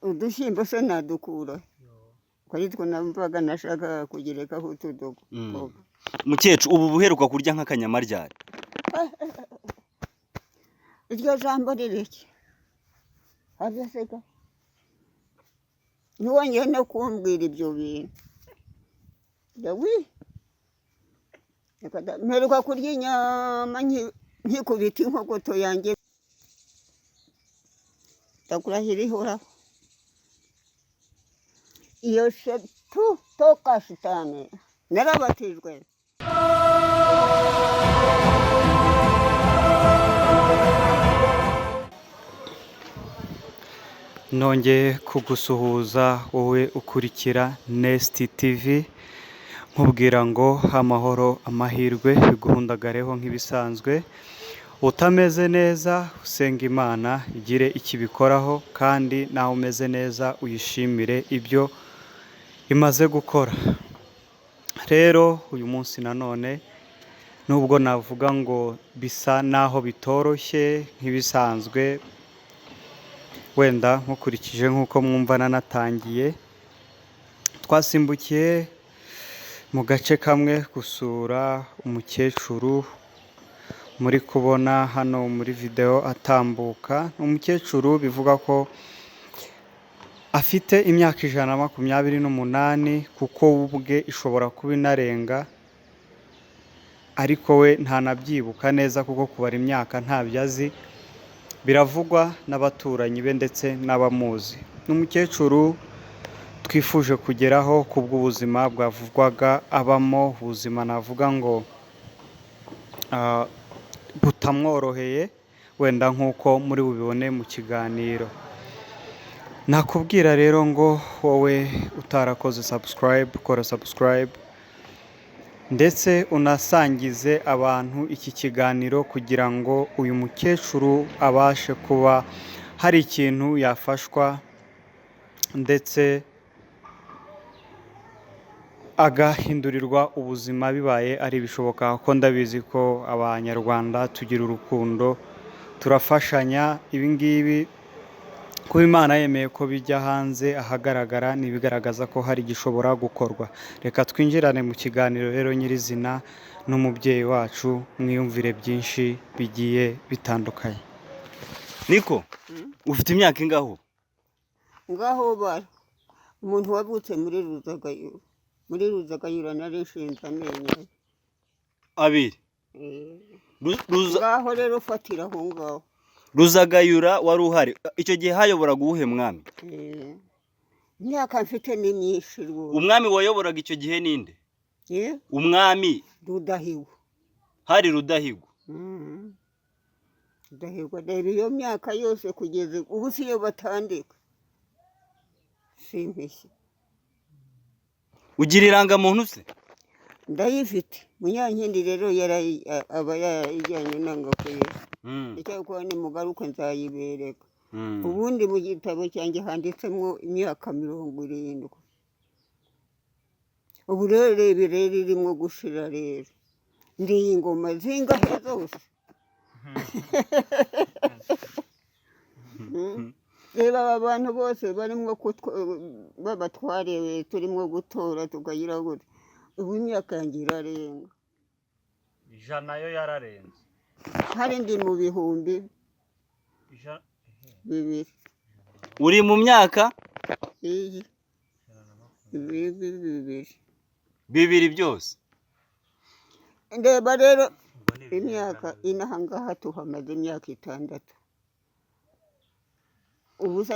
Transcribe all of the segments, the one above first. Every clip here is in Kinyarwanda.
udushyimbo se nadukura ko ari two namvaga nashaka kugerekaho utudogo. Mukecuru ubu buheruka kurya nk'akanyama ryari? Iryo jambo rireke abaseka ntiwongeye no kumbwira ibyo bintu. Mperuka kurya inyama nkikubita inkogoto yanjye ndakurahira ihoraho iyo shetu toka shitani narabatijwe. Nongeye kugusuhuza wowe ukurikira Nest TV nkubwira ngo amahoro amahirwe biguhundagareho nk'ibisanzwe. Utameze neza usenga Imana igire ikibikoraho, kandi nawe umeze neza uyishimire ibyo imaze gukora. Rero uyu munsi nanone nubwo navuga ngo bisa naho bitoroshye nk'ibisanzwe, wenda nkukurikije nk'uko mwumva nanatangiye, twasimbukiye mu gace kamwe gusura umukecuru muri kubona hano muri video atambuka. Umukecuru bivuga ko afite imyaka 128 kuko ubwe ishobora kuba inarenga, ariko we ntanabyibuka neza kuko kubara imyaka ntabyo azi. Biravugwa n'abaturanyi be ndetse n'abamuzi. Umukecuru twifuje kugeraho kubw'ubuzima bwavugwaga abamo, ubuzima navuga ngo butamworoheye, wenda nk'uko muri bubibone mu kiganiro. Nakubwira rero ngo wowe utarakoze subscribe, kora subscribe ndetse unasangize abantu iki kiganiro kugira ngo uyu mukecuru abashe kuba hari ikintu yafashwa ndetse agahindurirwa ubuzima bibaye ari bishoboka, ko ndabizi ko abanyarwanda tugira urukundo turafashanya. Ibi ngibi kuba Imana yemeye ko bijya hanze ahagaragara nibigaragaza ko hari gishobora gukorwa. Reka twinjirane mu kiganiro rero nyirizina n'umubyeyi wacu, mwiyumvire byinshi bigiye bitandukanye. Niko ufite imyaka ingaho? Ngaho bara umuntu wavutse muri Ruzagayura nari nshinze amenyo abiri. Ngaho rero ufatira aho ngaho. Ruzagayura wari uhari icyo gihe hayoboraga uwuhe mwami? Imyaka mfite ni myinshi rwose. Umwami wayoboraga icyo gihe ninde? Umwami Rudahigwa. Hari Rudahigwa. Rudahigwa rero iyo myaka yose kugeza ubu siyo batandika. Simpishye. Ugira irangamuntu se? Ndayifite. Munyankindi rero aba yarayijyanye nangakuye. Icyakora nimugaruka nzayibereka. Ubundi mu gitabo cyanjye handitsemo imyaka 70. Ubu rero rero irimo gushira rero. Ndi ingoma zingahe zose. Reba abantu bose barimo babatware turimo gutora tukagira gute. Ubu imyaka yanjye irarenga. Ijana yo yararenze. Hari ndi mu bihumbi 2. Uri mu myaka? Iyi. 2 byose. Ndeba rero imyaka inahangaha tuhamaze imyaka 6. Ubu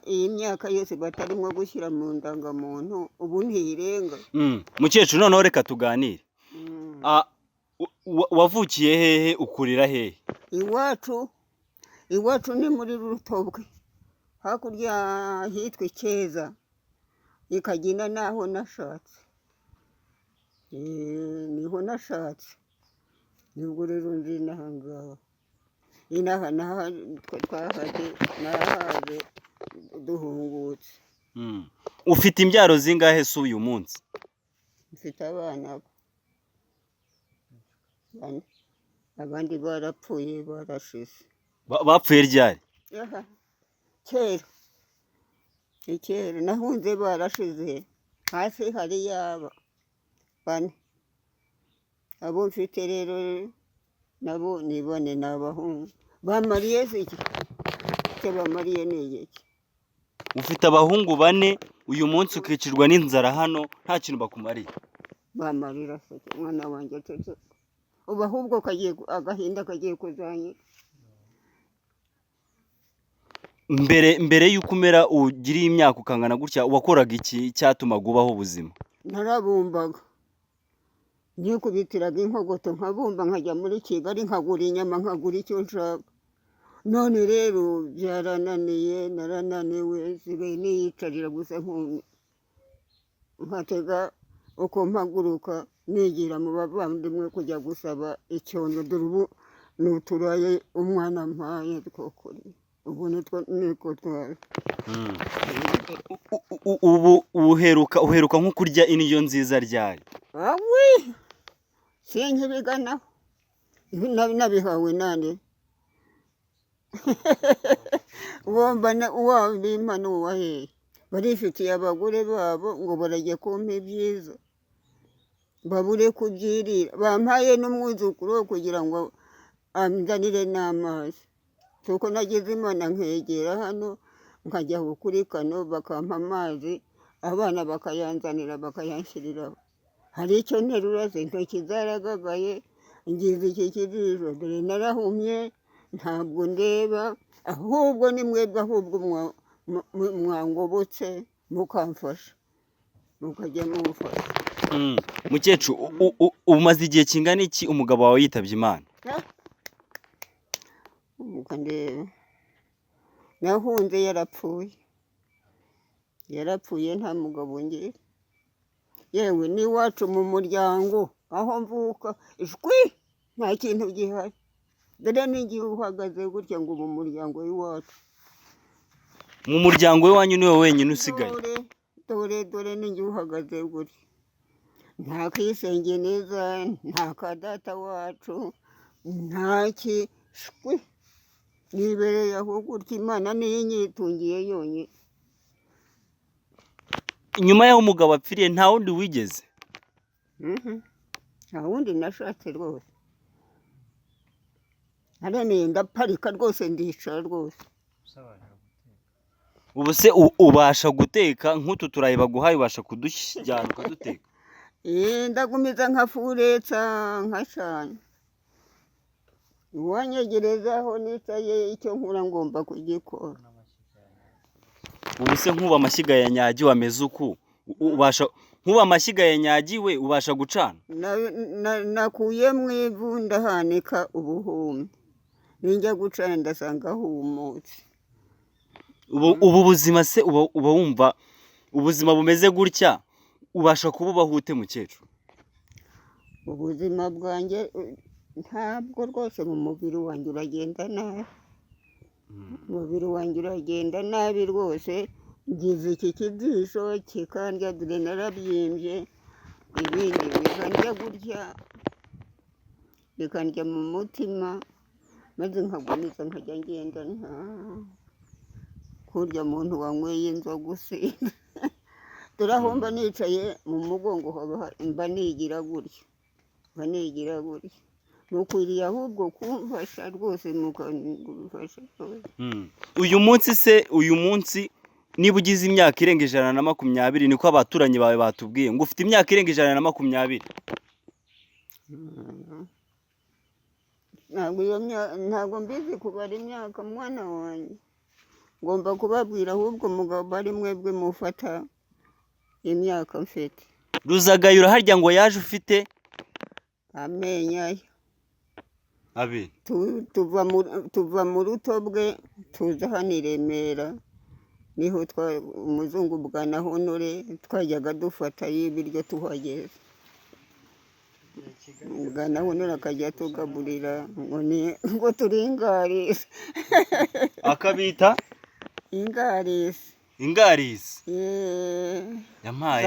iyi myaka yose batarimo gushyira mu ndangamuntu ubu ntirenga. Mukecuru noneho reka tuganire. Wavukiye hehe ukurira hehe? Iwacu ni muri Rutobwe, hakurya hitwa Icyeza, ikagina naho nashatse. Niho nashatse. Nibwo rero ndi nahangaha. Inaha twahaje duhungutse. Ufite imbyaro zingahe se uyu munsi? Mfite abana abandi barapfuye barashize. Bapfuye ryari? kera nahunze barashize hasi hari yaba bane abo mfite rero nabo ni bane ni abahungu bamariye se iki icyo bamariye ni igiki ufite abahungu bane uyu munsi ukicirwa n'inzara hano nta kintu bakumariye bamarira se umwana wanjye atetse ubu ahubwo agahinda kagiye kuzanye mbere y'uko umera ugiriye imyaka ukangana gutya wakoraga iki cyatumaga ubaho ubuzima narabumbaga nikubitiraga inkogoto nkabumba nkajya muri Kigali nkagura inyama nkagura icyo nshaka none rero byarananiye narananiwe sigaye niyicarira gusa nkatega uko mpaguruka nigira mu bavandimwe kujya gusaba icyondo dore ubu nuturaye umwana mpaye twokuri ubu niko twari ubu uheruka nko kurya indyo nziza ryari awi sinkibiganaho nabihawe nande uwabimpa n'uwaheye barifitiye abagore babo ngo barajya kumpa ibyiza babure kubyirira bampaye n'umwuzukuru wo kugira ngo anzanire n'amazi kuko nagize imana nkegera hano nkajya kuri kano bakampa amazi abana bakayanzanira bakayanshyiriraho hari icyo nterura se intoki zaragagaye ngize iki kijisho dore narahumye ntabwo ndeba ahubwo ni mwebwe ahubwo mwangobotse mukamfasha mukajya mumufasha mukecuru umaze igihe kingana iki umugabo wawe yitabye Imana ndeba nahunze yarapfuye nta mugabo ngira yewe n'iwacu mu muryango aho mvuka ishwi nta kintu gihari dore n'igihe uhagaze gutya ngo mu muryango w'iwacu mu muryango w'iwanyu niwe wenyine usigaye dore n'igihe uhagaze gutya nta kisenge neza nta kadata wacu nta kishwi nibereye aho gutya imana niyo inyitungiye yonyine nyuma y'aho umugabo apfiriye nta wundi wigeze nta wundi nashatse rwose haraneye ndaparika rwose ndicara rwose ubu se ubasha guteka nk'utu turayi baguhaye ubasha kudujyana ukaduteka ndagumiza nkafuretsa nkashana uwanyegerezaho nicaye icyo nkura ngomba kugikora ubu se nk'ubu amashyiga ya nyagiwe ameze uku ubasha nk'ubu amashyiga ya nyagiwe ubasha gucana nakuye mu ivu ndahanika ubuhumyi ninjya gucana ndasanga humutse ubu buzima se uba wumva ubuzima bumeze gutya ubasha kububaho ute mukecuru ubuzima bwanjye ntabwo rwose mu mubiri wanjye uragenda nabi umubiri wanjye uragenda nabi rwose ngize iki kijisho kikandya dore narabyimbye ibindi bikandya gutya bikandya mu mutima maze nkagumiza nkajya ngenda nta kurya muntu wanyweye inzoga usinda dore aho mba nicaye mu mugongo mba nigira gutya mukwiriye ahubwo kumfasha rwose mukamfasha uyu munsi niba ugize imyaka irenga 120 niko abaturanyi bawe batubwiye ngo ufite imyaka irenga 120 ntabwo mbizi kubara imyaka mwana wanjye ngomba kubabwira ahubwo mugabo ari mwebwe mufata imyaka mfite Ruzagayura harya ngo yaje ufite amenyo abiri tuva mu rutobwe tuza hano i Remera niho umuzungu bwana Honore twajyaga dufata y'ibiryo tuhageze bwana Honore akajya tugaburira ngo turingarisi akabita ingarisi yampaye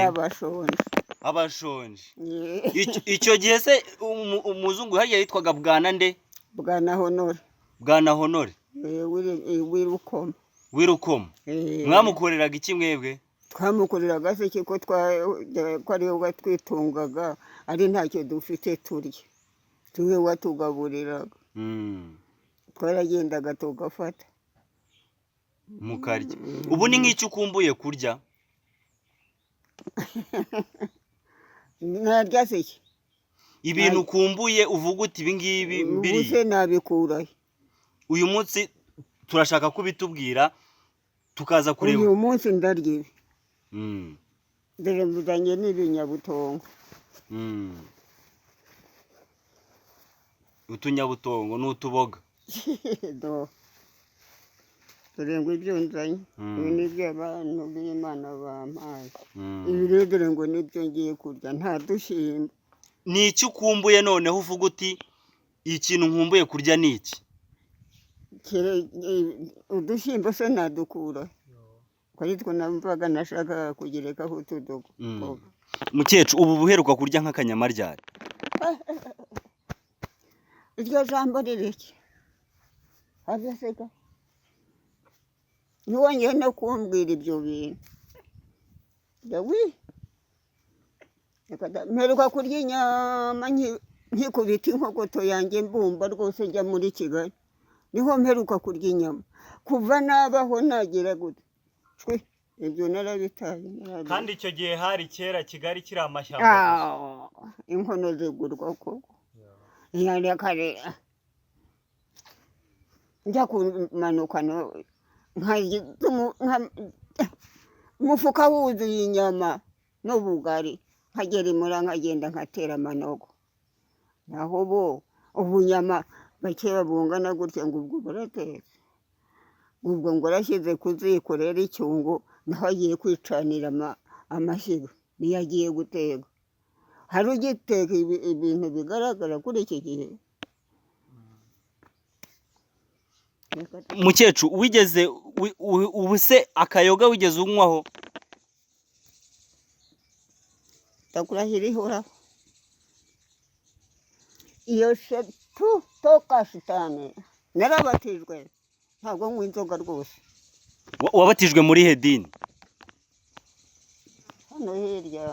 abashonje icyo gihe se umuzungu hariya yitwaga bwana nde bwana Honore w'irukoma w'Irukomo mwamukoreraga iki mwebwe? twamukoreraga se ko ariwe watwitungaga ari ntacyo dufite turya, tuwe watugaburiraga, twaragendaga tugafata mukarya. Ubu ni nk'icyo ukumbuye kurya? narya se ibintu ukumbuye uvuga uti ibi ngibi mbiri ubuse nabikurahe? uyu munsi turashaka kubitubwira tukaza kureba. uyu munsi ndarya ibi dore muzanye n'ibinyabutongo. utunyabutongo n'utuboga dore ngo ibyo nzanye ibi ni iby'abantu b'Imana bampaye, ibi rero dore ngo nibyo ngiye kurya, nta dushyimbo. ni iki ukumbuye noneho uvuga uti ikintu nkumbuye kurya ni iki? udushyimbo se nadukura ko ari two namvaga nashakaga kugerekaho utudogo. Mukecuru ubu buheruka kurya nk'akanyama ryari? iryo jambo rireke agaseka ntiwongeye no kumbwira ibyo bintu. mperuka kurya inyama nkikubita inkogoto yanjye mbumba rwose njya muri Kigali, niho mperuka kurya inyama. kuva nabaho nagera gute ibyo narabitaye. kandi icyo gihe hari kera Kigali kiri amashyamba, inkono zigurwa koko yari kare njya kumanuka umufuka wuzuye inyama n'ubugari, nkagera imura nkagenda nkatera amanogo. naho bo ubunyama bakera bungana gutya ngo ubwo buratetse, ubwo ngo arashyize ku ziko rero icyungo, naho agiye kwicanira amashyiga niyo agiye guteka. hari ugiteka ibintu bigaragara kuri iki gihe. Mukecuru wigeze ubu se akayoga wigeze unywaho? ndakurahira ihoraho iyo shetu toka shitani narabatijwe, ntabwo nywa inzoga rwose. wabatijwe muri hedini? hano hirya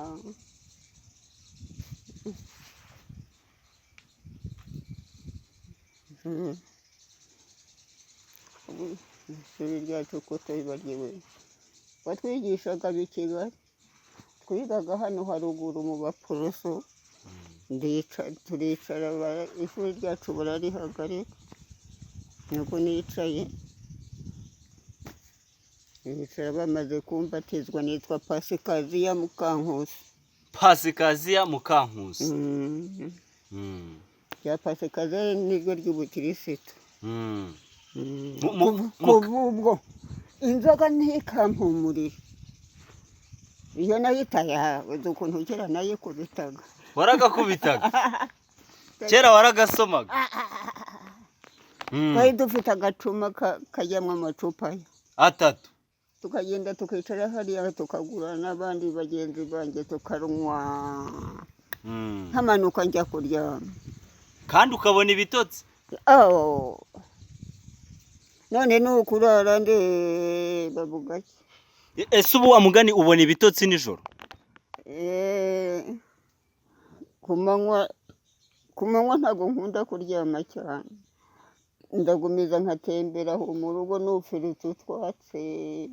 ishuri ryacu ko tubibaryiwe batwigishaga i Kigali, twigaga hano haruguru mu Baporoso, turicara ishuri ryacu bararihagarika, nuko nicaye bicara bamaze kumbatizwa. nitwa Pasikaziya Mukankusi. Pasikaziya Mukankusi. rya Pasikaziya niryo ry'ubukirisitu. kuva ubwo inzoga ntikampumurire, iyo nayitaye uzi ukuntu kera nayikubitaga. waragakubitaga? kera waragasomaga? twari dufite agacuma kajyamo amacupa atatu, tukagenda tukicara hariya tukagura n'abandi bagenzi banjye tukaranywa, nkamanuka njya kuryama kandi ukabona ibitotsi. none ni ukurara ndeba bugake. ese ubu wa mugani ubona ibitotsi nijoro? ku manywa ntabwo nkunda kuryama cyane, ndagumiza nkatembera aho mu rugo n'ufiritse utwatsi,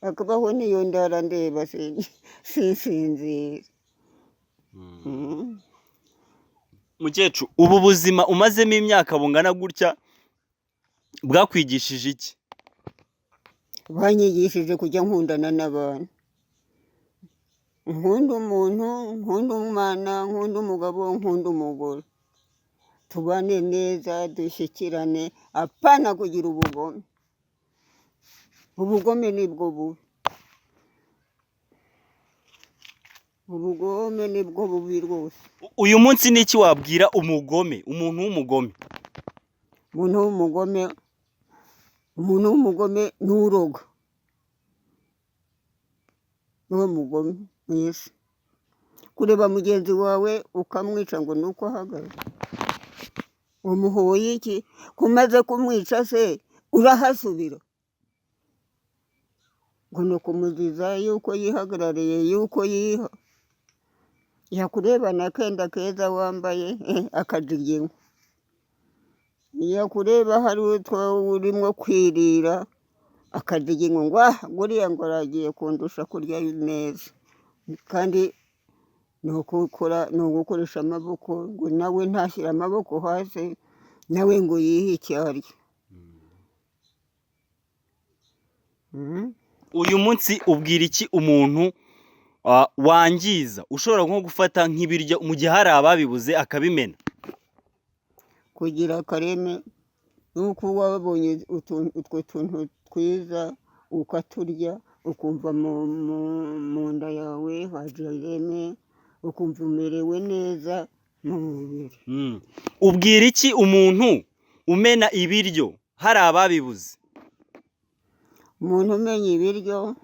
hakabaho n'iyo ndara ndeba sinsinzira. Mukecuru ubu buzima umazemo imyaka bungana gutya bwakwigishije iki? banyigishije kujya nkundana n'abantu, nkunda umuntu, nkunda umwana, nkunda umugabo, nkunda umugore, tubane neza dushyikirane, apana kugira ubugome. ubugome nibwo bubi, ubugome nibwo bubi rwose. uyu munsi ni iki wabwira umugome, umuntu w'umugome? umuntu w'umugome n'uroga, niwe mugome mwese. kureba mugenzi wawe ukamwica ngo nuko ahagaze, umuhoye iki? kumaze kumwica se urahasubira ngo ni ukumuziza yuko yihagarariye yuko yiha, yakureba n'akenda keza wambaye akarya inkwi, yakureba hari utwo urimo kwirira akarya inkwi ngo guriya ngo aragiye kundusha kurya neza, kandi ni ugukoresha amaboko ngo nawe ntashyire amaboko hasi nawe ngo yihe icyo arya. uyu munsi ubwira iki umuntu wangiza ushobora nko gufata nk'ibiryo mu gihe hari ababibuze akabimena? Kugira akareme nuko wabonye utwo tuntu twiza ukaturya ukumva mu nda yawe haje ireme, ukumva umerewe neza mu mubiri. ubwira iki umuntu umena ibiryo hari ababibuze? Umuntu umenya ibiryo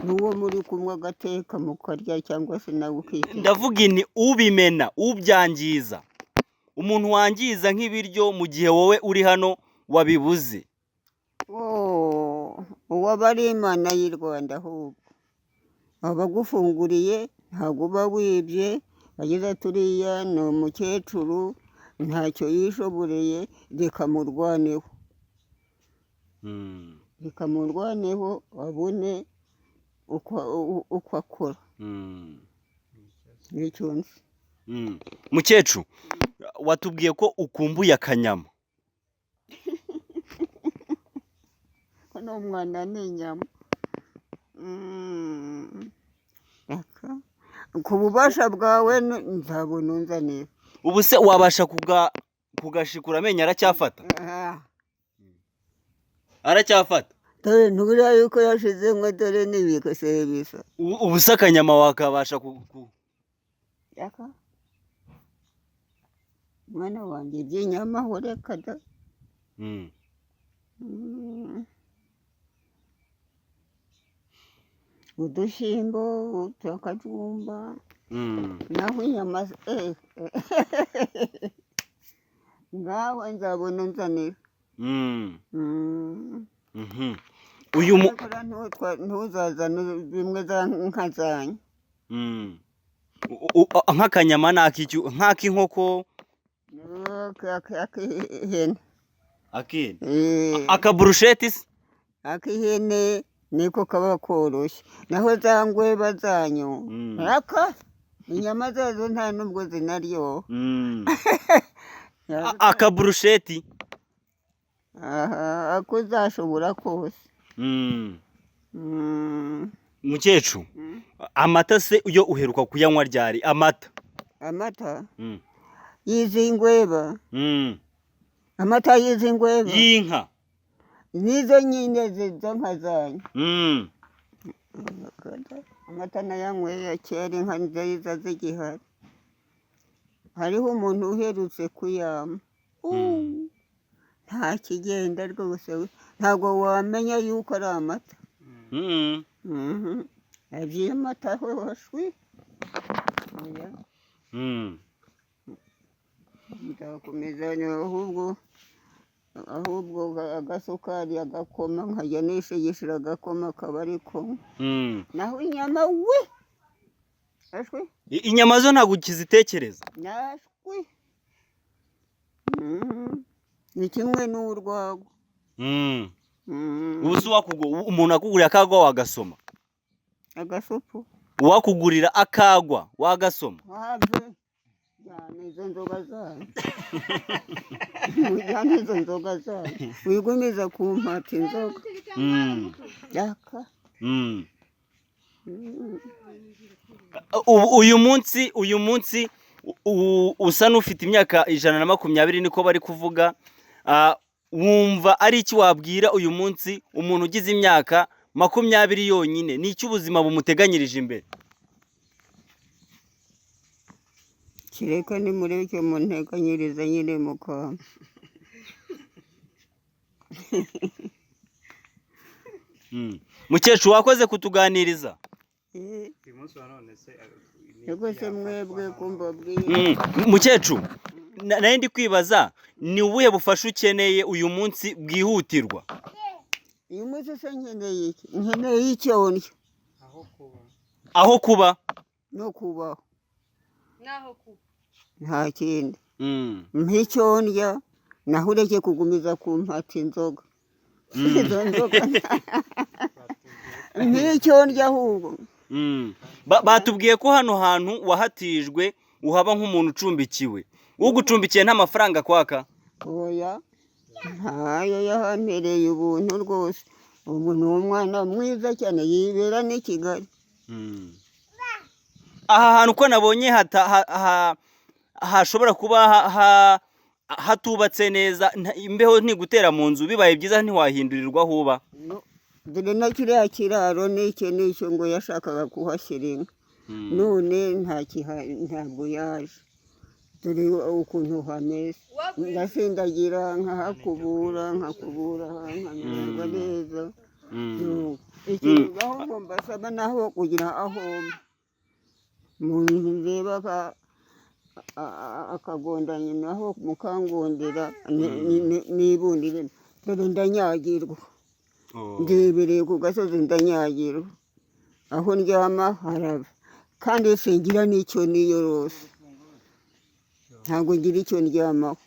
n'uwo muri kumwe agateka mukarya cyangwa se nawe ukiteka. Ndavuga ini ubimena ubyangiza, umuntu wangiza nk'ibiryo mu gihe wowe uri hano wabibuze. Uwo aba ari Imana y'i Rwanda, ahubwo abagufunguriye ntabwo uba wibye, ageze turiya ni umukecuru ntacyo yishoboreye, reka murwaneho, reka murwaneho abone uko akora. Nicyo nzi. Mukecuru, watubwiye ko ukumbuye akanyama. Ko n'umwana ni inyama. Ku bubasha bwawe nzabona unzanira. Ubu se wabasha kugashikura amenyo aracyafata? Aracyafata? Dore ntubura yuko yashize ngo dore n'ibikose bisa. Ubu se akanyama wakabasha Yaka? Mwana wanjye iby'inyama ho reka da. Udushyimbo, utakajumba, naho inyama ngaho nzabona unzanira. Ntuzazane bimwe za nka zanyu. nk'akanyama nk'ak'inkoko, ak'ihene. Akaburusheti se? Ak'ihene niko kaba koroshye, naho za ngweba zanyu raka inyama zazo nta nubwo zinaryoha. Akaburusheti? Ako uzashobora kose. Mukecuru, amata se yo uheruka kuyanywa ryari? Amata y'izi ngweba, amata y'izi ngweba y'inka nizo nyine zo nka zanyu. Amata nayanyweye kera inka nziza zigihari. Hariho umuntu uherutse kuyama, nta kigenda rwose, ntabwo wamenya yuko ari amata. Iby'amata hoshwi. Nzakomeza ahubwo agasukari agakoma nkajya nishigishira agakoma kaba ariko naho inyama we ashwi. Inyama zo ntabwo ukizitekereza? Nashwi. Ni kimwe n'urwagwa. Ubu se umuntu akugurira akagwa wagasoma? Agasupu. Uwakugurira akagwa wagasoma? Jyana izo nzoga zanyu. Jyana izo nzoga zanyu. Wigumiza kumpata inzoga. Yaka. Uyu munsi usa n'ufite imyaka 120 niko bari kuvuga. Wumva ari iki wabwira uyu munsi umuntu ugize imyaka 20 yonyine? Ni iki ubuzima bumuteganyirije imbere? Kireka ni muri cyo munteganyiriza nyine mukama. Mukecuru, wakoze kutuganiriza. Yego se mwebwe kumbabwiye. Mukecuru, nayo ndi kwibaza ni ubuhe bufasha ukeneye uyu munsi bwihutirwa? uyu munsi se nkeneye iki? Nkeneye icyo ndya aho kuba no kubaho, naho kuba nta kindi. Nk'icyo ndya naho ureke kugumiza kumpata inzoga. Izo nzoga nk'icyo ndya ahubwo. Batubwiye ko hano hantu wahatijwe uhaba nk'umuntu ucumbikiwe. Ugucumbikiye nta mafaranga kwaka? Oya, ntayo yahampereye ubuntu rwose. Ubu ni umwana mwiza cyane, yibera n'i Kigali. Aha hantu uko nabonye hashobora kuba hatubatse neza, imbeho ntigutera mu nzu, bibaye byiza ntiwahindurirwa aho uba? Dore na kiriya kiraro n'icyo ngo yashakaga kuhashyira inka, none ntabwo yaje. Dore ukuntu hameze, ndasindagira nkahakubura nkamererwa neza. Ikintu ahubwo mbasaba naho kugira aho umuntu reba akagondanya naho mukangondera nibundire. Dore ndanyagirwa, ndebereye ku gasozi ndanyagirwa, aho ndyama haraba kandi singira n'icyo niyorose, ntabwo ngira icyo ndyamaho.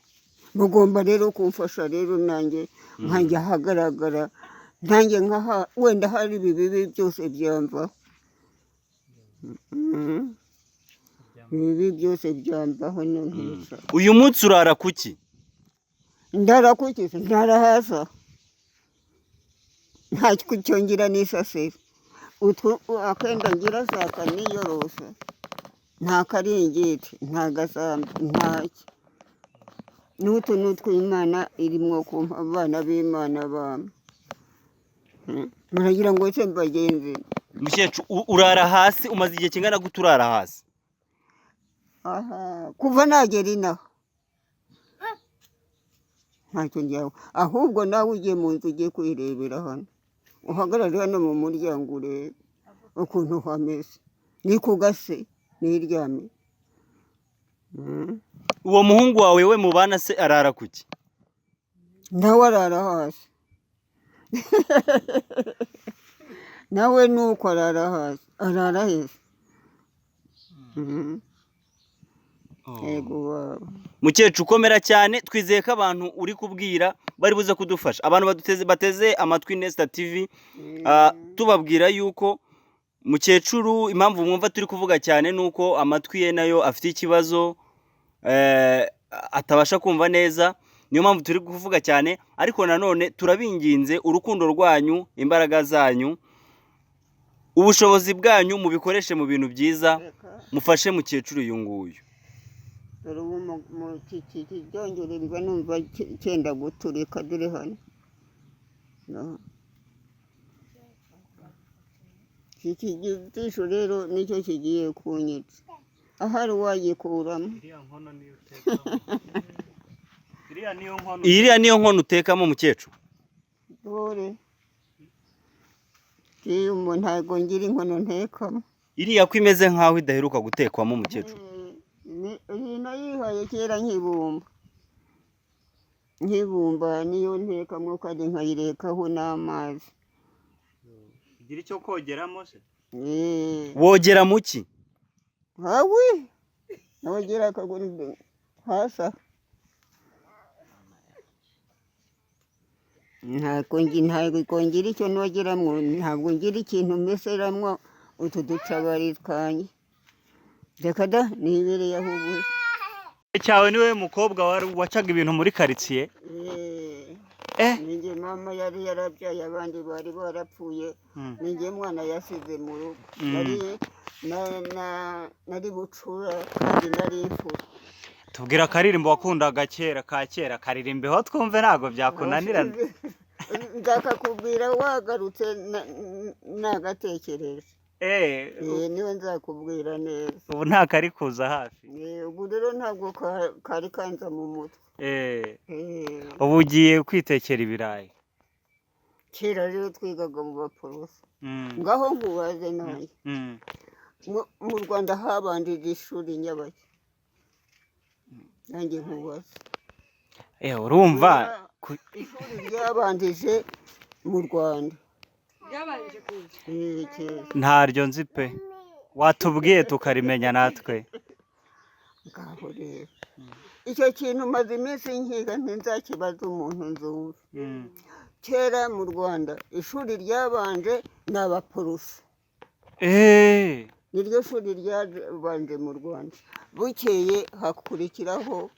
Mugomba rero kumfasha rero nanjye nkajya ahagaragara, nanjye wenda hari ibibi byose byamvaho, ibibi byose byamvaho. Uyu munsi urara kuki? Ndara kuki? Ndara hasi, nta cyo ngira n'isasiro. Akenda ngira saka niyorose, nta karingiti, nta gasambi, ntacyo. N'utu n'utw'Imana irimo kumpa abana b'Imana bamwe. Muragira ngo se mbagenzi. Mukecuru urara hasi, umaze igihe kingana gute urara hasi? Kuva nagera inaha ntacyo njyaho, ahubwo nawe ugiye mu nzu ugiye kwirebera hano, uhagarare hano mu muryango urebe ukuntu hameze, ni ku gase niryamye. Uwo muhungu wawe we mubana se arara kuki? Nawe arara hasi. Nawe nuko arara hasi, arara heza. Yego baba. Mukecuru ukomera cyane, twizeye ko abantu uri kubwira bari buze kudufasha. Abantu bateze amatwi Nesta TV, tubabwira yuko mukecuru impamvu mwumva turi kuvuga cyane nuko amatwi ye nayo afite ikibazo, atabasha kumva neza, niyo mpamvu turi kuvuga cyane. Ariko nanone turabinginze urukundo rwanyu, imbaraga zanyu, ubushobozi bwanyu mubikoreshe mu bintu byiza, mufashe mukecuru uyu nguyu. Dore ubu mu kibyongererwa numva cyenda guturika, dore hano. Iki gitisho rero nicyo kigiye kunyitsa, ahari wagikuramo. Iriya niyo nkono utekamo mukecuru? Dore umuntu ntabwo ngira inkono ntekamo. Iriya ko imeze nkaho idaheruka gutekwamo mukecuru? Iyi nayihaye kera nkibumba niyo ntekamo kandi nkayirekaho n'amazi. Ugira icyo kogeramo se? Wogera mu ki? Hawi nogera akaguru hasa. Ntabwo ngira icyo nogeramo, ntabwo ngira ikintu meseramo utu ducabari twanye. Reka da nibereye aho ubu. Cyawe niwe mukobwa wacaga ibintu muri karitsiye? Ninjye mama yari yarabyaye, abandi bari barapfuye, ninjye mwana yasize mu rugo. Nari bucura kandi nari imfura. Tubwira akaririmbo wakundaga kera ka kera, karirimbeho twumve ntabwo byakunanirana. Nzakakubwira wagarutse nagatekereza. Niwe nzakubwira neza. Ubu nta kari kuza hafi? Ubu rero ntabwo kari kanza mu mutwe. Ubu ugiye kwitekera ibirayi? Kera rero twigaga mu baporoso. Ngaho nkubaze nawe, mu Rwanda habanjije ishuri Nyabaki. nanjye nkubaza. urumva Ishuri ryabanjije mu Rwanda. Byabanje kuza. Kera. ntaryo nzi pe, watubwiye tukarimenya natwe. Ngaho rero icyo kintu maze iminsi nkiga ntizakibaza umuntu nzumva. Kera mu Rwanda ishuri ryabanje ni abaporoso, niryo shuri ryabanje mu Rwanda. Bukeye hakurikiraho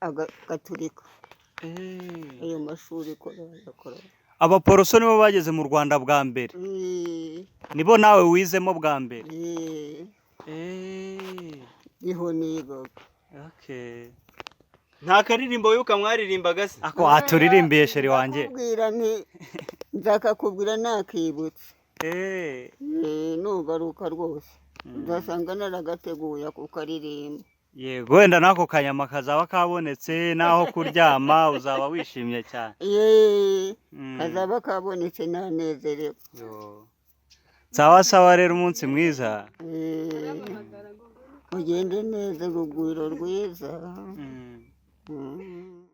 agaturika, ayo mashuri akora. Abaporoso nibo bageze mu Rwanda bwa mbere, nibo nawe wizemo bwa mbere. Niho nigaga. nta karirimbo wibuka mwaririmbaga se? Ako aturirimbiye sheri wanjye. Nzakakubwira nakibutse. Nugaruka rwose nzasanga naragateguye ako karirimbo. Yego, wenda n'ako kanyama kazaba kabonetse n'aho kuryama uzaba wishimye cyane. Kazaba kabonetse nanezerewe. Sawa sawa rero, umunsi mwiza. Ugende neza, urugwiro rwiza.